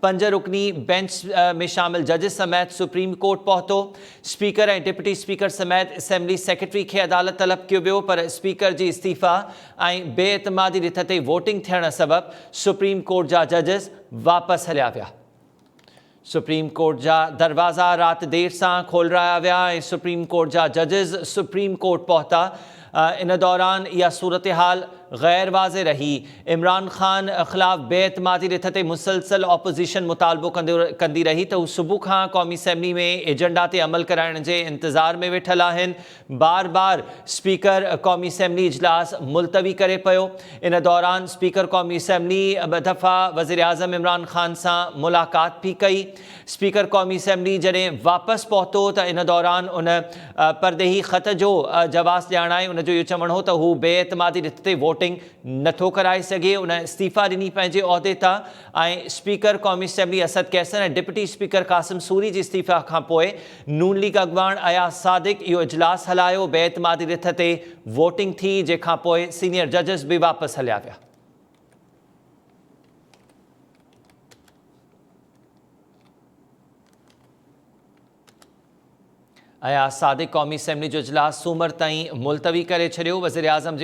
पंज रुकनी बेंच में शामिल जजिस समेत सुप्रीम कोर्ट पहुतो। स्पीकर ऐं डिप्टी स्पीकर समेत असेंबली सेक्रेटरी खे अदालत तलब कियो वियो, पर स्पीकर जी इस्तीफ़ा ऐं बेएतमादी रिथ ते वोटिंग थियण सबब सुप्रीम कोर्ट जा जजिस वापसि हलिया विया। सुप्रीम कोर्ट जा दरवाज़ा रात देर सां खोलराया विया ऐं सुप्रीम कोर्ट जा जजिस सुप्रीम कोर्ट पहुता। इन दौरान यह सूरत हाल गैर वाज़े रही। इमरान खान ख़िलाफ़ बेएतमादी रिथ ते मुसलसल ऑपोजिशन मुतालबो कंदी रही त हू सुबुह खां क़ौमी असैम्बली में एजेंडा ते अमल कराइण जे इंतज़ार में वेठल आहिनि। बार बार स्पीकर क़ौमी असैम्बली इजलास मुलतवी करे पियो। इन दौरान स्पीकर क़ौमी असैम्बली ॿ दफ़ा वज़ीर आज़म इमरान खान सां मुलाक़ात भी कई। स्पीकर क़ौमी असैम्बली जॾहिं वापसि पहुतो त इन दौरान उन परदेही ख़त जो जवाब ॼाणाए। उनजो इहो चवणु हो त हू बेएतमादी रिथ ते वोटिंग नथो कराए सघे। उन इस्तीफ़ा ॾिनी पंहिंजे उहिदे तां ऐं स्पीकर क़ौमी असैम्बली असद कैसर ऐं डिप्टी स्पीकर कासिम सूरी जी इस्तीफ़ा खां पोइ नून लीग अॻवान अयाज़ सादिक इहो इजलास हलायो। बेएतमादी रिथ ते वोटिंग थी, जंहिंखां पोइ सीनियर जजिस बि वापसि हलिया विया। अयाज़ सादिक क़ौमी असैम्बली जो इजलास सूमर ताईं मुलतवी करे छॾियो। वज़ीर आज़म